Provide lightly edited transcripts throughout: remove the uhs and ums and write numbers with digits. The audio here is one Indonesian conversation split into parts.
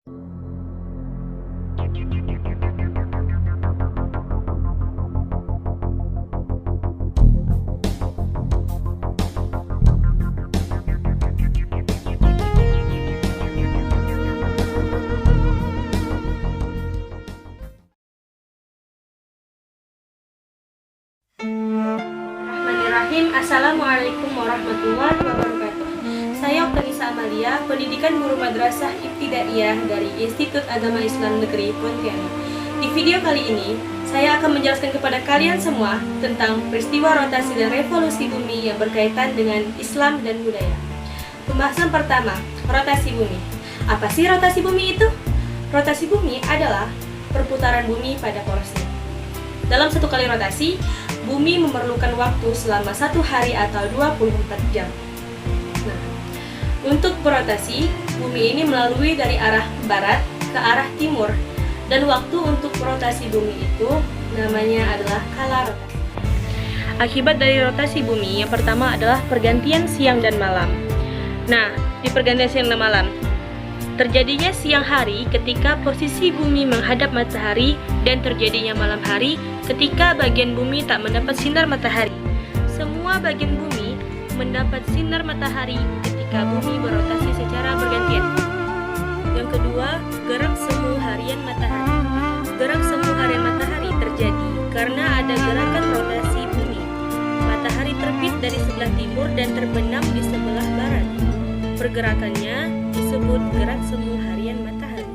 Bismillahirrahmanirrahim. Assalamualaikum warahmatullahi wabarakatuh. Saya Oktanisa Amalia, pendidikan guru madrasah ibtidaiyah dari Institut Agama Islam Negeri Pontianak. Di video kali ini, saya akan menjelaskan kepada kalian semua tentang peristiwa rotasi dan revolusi bumi yang berkaitan dengan Islam dan budaya. Pembahasan pertama, rotasi bumi. Apa sih rotasi bumi itu? Rotasi bumi adalah perputaran bumi pada porosnya. Dalam satu kali rotasi, bumi memerlukan waktu selama 1 hari atau 24 jam. Nah, untuk berotasi, bumi ini melalui dari arah barat ke arah timur, dan waktu untuk rotasi bumi itu namanya adalah kala rotasi. Akibat dari rotasi bumi yang pertama adalah pergantian siang dan malam. Nah, di pergantian siang dan malam, terjadinya siang hari ketika posisi bumi menghadap matahari dan terjadinya malam hari ketika bagian bumi tak mendapat sinar matahari. Semua bagian bumi mendapat sinar matahari ketika bumi berotasi secara bergantian. Yang kedua, gerak semu harian matahari. Gerak semu harian matahari terjadi karena ada gerakan rotasi bumi. Matahari terbit dari sebelah timur dan terbenam di sebelah barat. Pergerakannya disebut gerak semu harian matahari.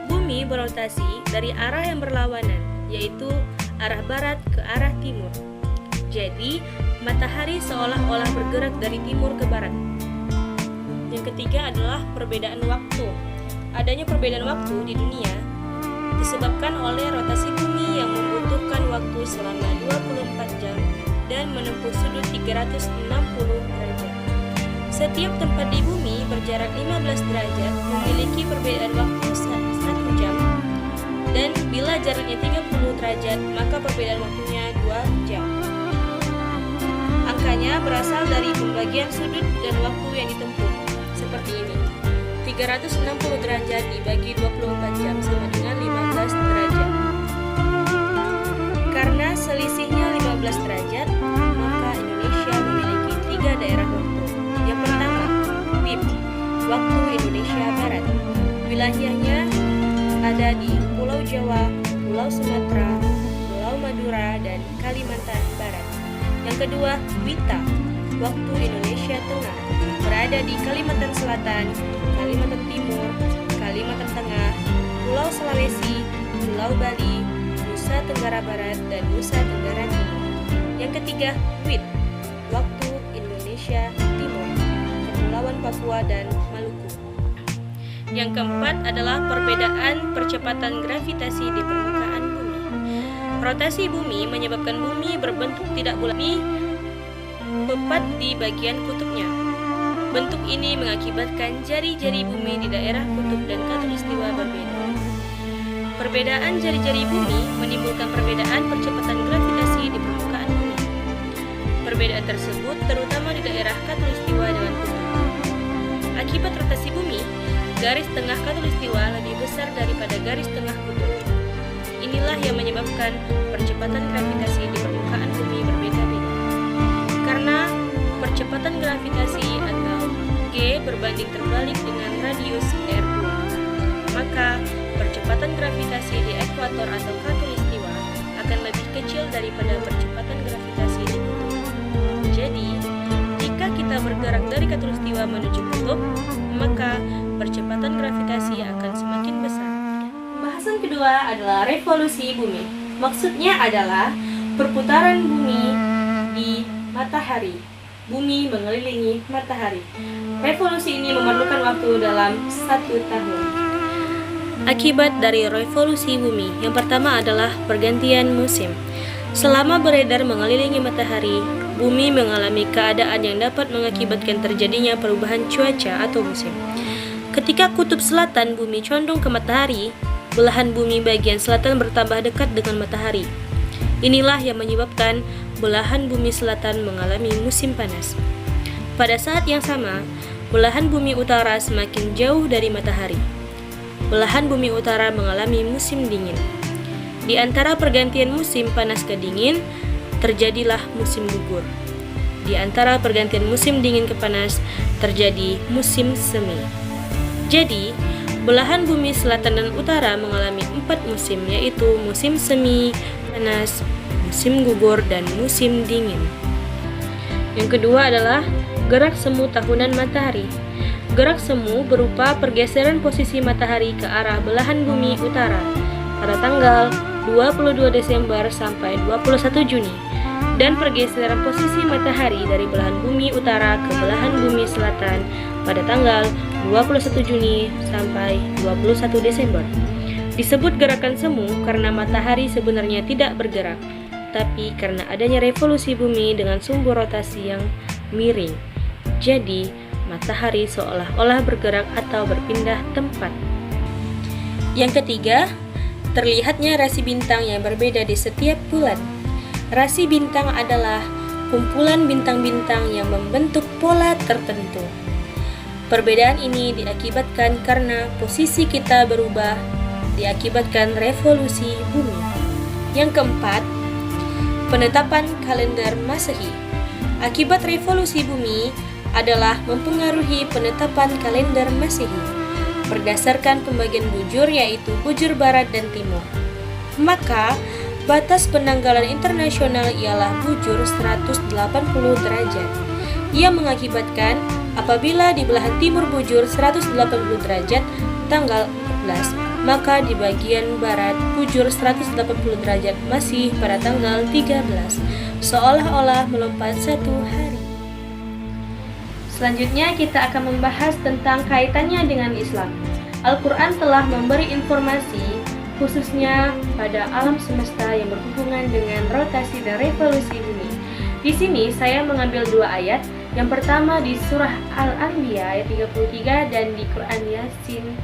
Bumi berotasi dari arah yang berlawanan, yaitu arah barat ke arah timur. Jadi, matahari seolah-olah bergerak dari timur ke barat. Yang ketiga adalah perbedaan waktu. Adanya perbedaan waktu di dunia disebabkan oleh rotasi bumi yang membutuhkan waktu selama 24 jam dan menempuh sudut 360 derajat. Setiap tempat di bumi berjarak 15 derajat memiliki perbedaan waktu 1 jam, dan bila jaraknya 30 derajat maka perbedaan waktunya 2 jam. Angkanya berasal dari pembagian sudut dan waktu yang ditempuh, seperti ini. 360 derajat dibagi 24 jam sama dengan 15 derajat. Karena selisihnya 15 derajat, maka Indonesia memiliki 3 daerah waktu. Yang pertama, WIB, waktu Indonesia Barat. Wilayahnya ada di Pulau Jawa, Pulau Sumatera, Pulau Madura, dan Kalimantan Barat. Yang kedua, WITA, waktu Indonesia Tengah. Berada di Kalimantan Selatan, Kalimantan Timur, Kalimantan Tengah, Pulau Sulawesi, Pulau Bali, Nusa Tenggara Barat, dan Nusa Tenggara Timur. Yang ketiga, WIT, waktu Indonesia Timur, Kepulauan Papua dan Maluku. Yang keempat adalah perbedaan percepatan gravitasi di permukaan bumi. Rotasi bumi menyebabkan bumi berbentuk tidak bulat, tepat di bagian kutubnya. Bentuk ini mengakibatkan jari-jari bumi di daerah kutub dan khatulistiwa berbeda. Perbedaan jari-jari bumi menimbulkan perbedaan percepatan gravitasi di permukaan bumi. Perbedaan tersebut terutama di daerah khatulistiwa dengan kutub. Akibat rotasi bumi, garis tengah khatulistiwa lebih besar daripada garis tengah kutub. Inilah yang menyebabkan percepatan gravitasi di permukaan bumi berbeda-beda. Karena percepatan gravitasi atau G berbanding terbalik dengan radius R2, maka percepatan gravitasi di ekuator atau khatulistiwa akan lebih kecil daripada percepatan gravitasi di kutub. Jadi, jika kita bergerak dari khatulistiwa menuju kutub, maka percepatan gravitasi akan semakin besar. Pembahasan kedua adalah revolusi bumi. Maksudnya adalah perputaran bumi di matahari. Bumi mengelilingi matahari. Revolusi ini memerlukan waktu dalam 1 tahun. Akibat dari revolusi bumi, yang pertama adalah pergantian musim. Selama beredar mengelilingi matahari, bumi mengalami keadaan yang dapat mengakibatkan terjadinya perubahan cuaca atau musim. Ketika kutub selatan bumi condong ke matahari, belahan bumi bagian selatan bertambah dekat dengan matahari. Inilah yang menyebabkan belahan bumi selatan mengalami musim panas. Pada saat yang sama, belahan bumi utara semakin jauh dari matahari. belahan bumi utara mengalami musim dingin. Di antara pergantian musim panas ke dingin, terjadilah musim gugur. Di antara pergantian musim dingin ke panas, terjadi musim semi. Jadi, belahan bumi selatan dan utara mengalami 4 musim, yaitu musim semi, panas, musim gugur, dan musim dingin. Yang kedua adalah gerak semu tahunan matahari. Gerak semu berupa pergeseran posisi matahari ke arah belahan bumi utara pada tanggal 22 Desember sampai 21 Juni dan pergeseran posisi matahari dari belahan bumi utara ke belahan bumi selatan pada tanggal 21 Juni sampai 21 Desember. Disebut gerakan semu karena matahari sebenarnya tidak bergerak, tapi karena adanya revolusi bumi dengan sumbu rotasi yang miring. Jadi, matahari seolah-olah bergerak atau berpindah tempat. Yang ketiga, terlihatnya rasi bintang yang berbeda di setiap bulan. Rasi bintang adalah kumpulan bintang-bintang yang membentuk pola tertentu. Perbedaan ini diakibatkan karena posisi kita berubah, diakibatkan revolusi bumi. Yang keempat, penetapan kalender Masehi. Akibat revolusi bumi adalah mempengaruhi penetapan kalender Masehi berdasarkan pembagian bujur, yaitu bujur barat dan timur. Maka, batas penanggalan internasional ialah bujur 180 derajat. Ia mengakibatkan apabila di belahan timur bujur 180 derajat tanggal 14, maka di bagian barat bujur 180 derajat masih pada tanggal 13, seolah-olah melompat 1 hari. Selanjutnya kita akan membahas tentang kaitannya dengan Islam. Al-Quran telah memberi informasi khususnya pada alam semesta yang berhubungan dengan rotasi dan revolusi bumi. Di sini saya mengambil 2 ayat. Yang pertama di surah Al-Anbiya ayat 33 dan di Quran Yasin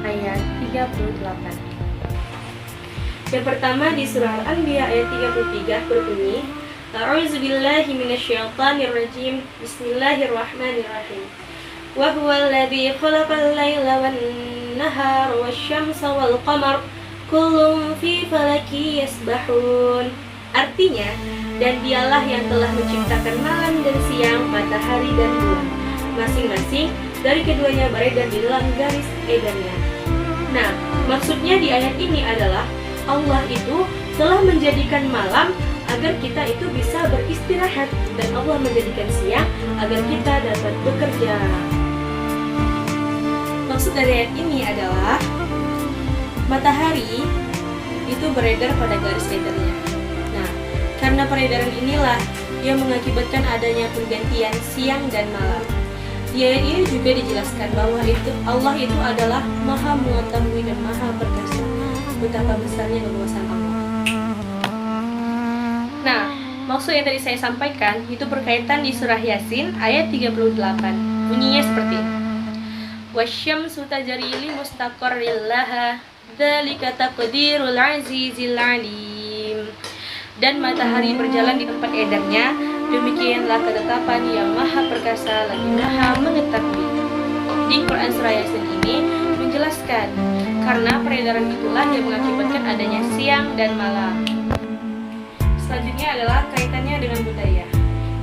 ayat 38. Yang pertama di surah Al-Anbiya ayat 33 berbunyi, A'udzubillahi minasyaitonirrajim. Bismillahirrahmanirrahim. Wa huwal ladzi khalaqal laila wan nahara wasyamsa wal qamar kullun fi falaki yasbahun. Artinya, dan dialah yang telah menciptakan malam dan siang, matahari dan bulan, masing-masing dari keduanya beredar di dalam garis edarnya. Nah, maksudnya di ayat ini adalah Allah itu telah menjadikan malam agar kita itu bisa beristirahat, dan Allah menjadikan siang agar kita dapat bekerja. Maksud dari ayat ini adalah matahari itu beredar pada garis edarnya. Nah, karena peredaran inilah yang mengakibatkan adanya pergantian siang dan malam. Di ayat ini juga dijelaskan bahwa Allah itu adalah Maha Mengetahui dan Maha Perkasa. Betapa besarnya kekuasaan Allah. Nah, maksud yang tadi saya sampaikan itu berkaitan di surah Yasin ayat 38. Bunyinya seperti ini. Wasyamsu tajri li mustaqarril laha, dzalika taqdirul azizil alim. Dan matahari berjalan di tempat edarnya, demikianlah ketetapan yang Maha Perkasa lagi Maha Mengetahui. Di Quran surah Yasin ini menjelaskan karena peredaran itulah yang mengakibatkan adanya siang dan malam. Selanjutnya adalah kaitannya dengan budaya.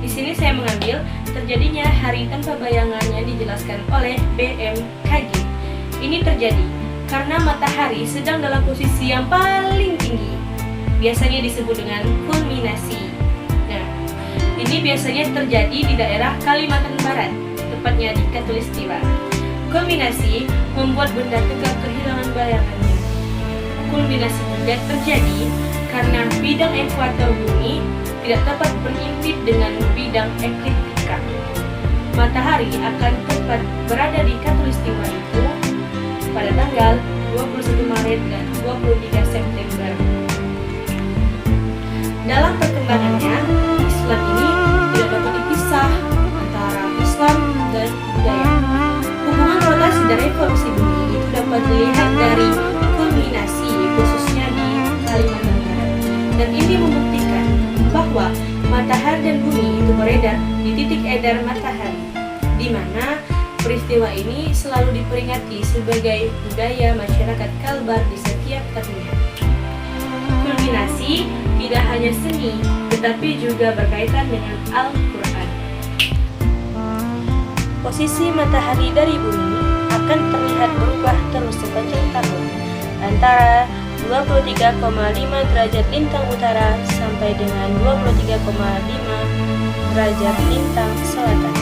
Di sini saya mengambil terjadinya hari tanpa bayangan yang dijelaskan oleh BMKG. Ini terjadi karena matahari sedang dalam posisi yang paling tinggi. Biasanya disebut dengan kulminasi. Nah, ini biasanya terjadi di daerah Kalimantan Barat, tepatnya di Katulistiwa. Kulminasi membuat benda tegak kehilangan bayangannya. Kulminasi juga terjadi karena bidang ekuator bumi tidak dapat berimpit dengan bidang ekliptika. Matahari akan tepat berada di Katulistiwa itu pada tanggal 21 Maret dan 23 September. Dalam perkembangannya, Islam ini tidak dapat dipisah antara Islam dan budaya. Hubungan rotasi dan revolusi bumi itu dapat dilihat dari kulminasi, khususnya di Kalimantan Barat. Dan ini membuktikan bahwa matahari dan bumi itu beredar di titik edar matahari, di mana peristiwa ini selalu diperingati diperingati sebagai budaya masyarakat Kalbar di setiap tahunnya. Kulminasi tidak hanya seni, tetapi juga berkaitan dengan Al-Quran. Posisi matahari dari bumi akan terlihat berubah terus sepanjang tahun, antara 23,5 derajat lintang utara sampai dengan 23,5 derajat lintang selatan.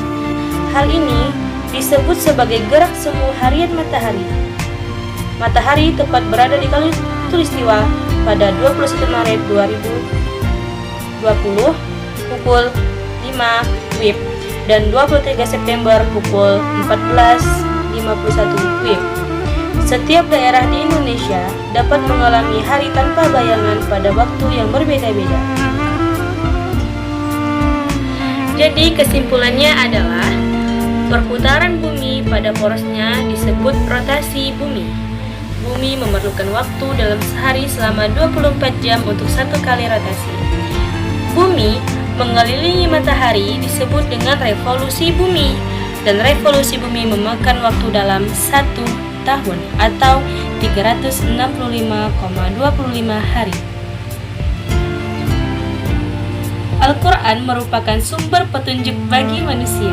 Hal ini disebut sebagai gerak semu harian matahari. Matahari tepat berada di khatulistiwa pada 21 Maret 2020 pukul 5 WIB dan 23 September pukul 14.51 WIB. Setiap daerah di Indonesia dapat mengalami hari tanpa bayangan pada waktu yang berbeda-beda. Jadi kesimpulannya adalah perputaran bumi pada porosnya disebut rotasi bumi. Bumi memerlukan waktu dalam sehari selama 24 jam untuk satu kali rotasi. Bumi mengelilingi matahari disebut dengan revolusi bumi, dan revolusi bumi memakan waktu dalam 1 tahun atau 365,25 hari. Al-Quran merupakan sumber petunjuk bagi manusia.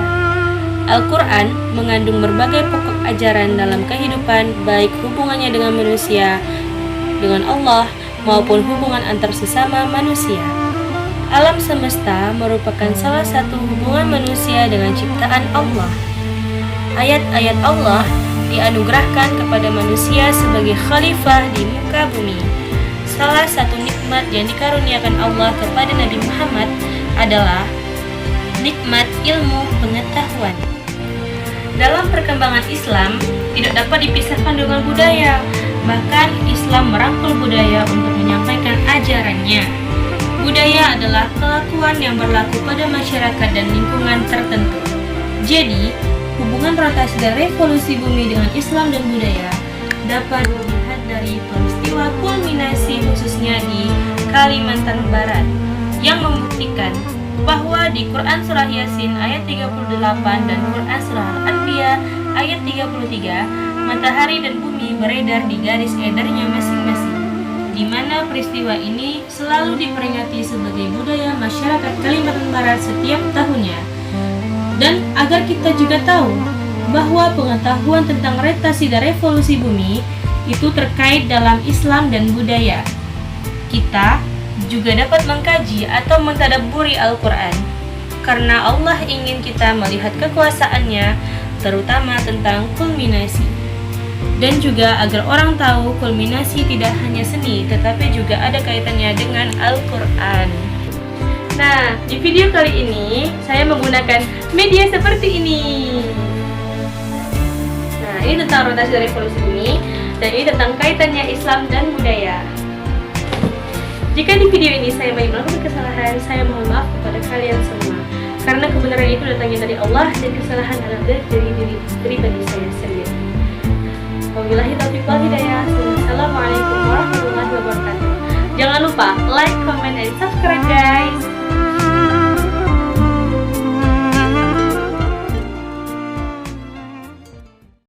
Al-Quran mengandung berbagai pokok ajaran dalam kehidupan, baik hubungannya dengan manusia, dengan Allah, maupun hubungan antar sesama manusia. Alam semesta merupakan salah satu hubungan manusia dengan ciptaan Allah. Ayat-ayat Allah dianugerahkan kepada manusia sebagai khalifah di muka bumi. Salah satu nikmat yang dikaruniakan Allah kepada Nabi Muhammad adalah nikmat ilmu pengetahuan. Dalam perkembangan Islam tidak dapat dipisahkan dengan budaya. Bahkan Islam merangkul budaya untuk menyampaikan ajarannya. Budaya adalah kelakuan yang berlaku pada masyarakat dan lingkungan tertentu. Jadi, hubungan rotasi dan revolusi bumi dengan Islam dan budaya dapat dilihat dari peristiwa kulminasi khususnya di Kalimantan Barat yang membuktikan bahwa di Quran Surah Yasin ayat 38 dan Quran Surah Al-Anbiya ayat 33, matahari dan bumi beredar di garis edarnya masing-masing, di mana peristiwa ini selalu diperingati sebagai budaya masyarakat Kalimantan Barat setiap tahunnya. Dan agar kita juga tahu bahwa pengetahuan tentang rotasi dan revolusi bumi itu terkait dalam Islam dan budaya, kita juga dapat mengkaji atau mentadabburi Al-Quran, karena Allah ingin kita melihat kekuasaannya, terutama tentang kulminasi. Dan juga agar orang tahu kulminasi tidak hanya seni, tetapi juga ada kaitannya dengan Al-Quran. Nah, di video kali ini saya menggunakan media seperti ini. Nah, ini tentang rotasi dan revolusi bumi, dan ini tentang kaitannya Islam dan budaya. Jika di video ini saya banyak melakukan kesalahan, saya mohon maaf kepada kalian semua, karena kebenaran itu datangnya dari Allah dan kesalahan adalah dari pribadi saya sendiri. Wabillahi taufiq wal hidayah. Assalamualaikum warahmatullahi wabarakatuh. Jangan lupa like, comment, and subscribe guys.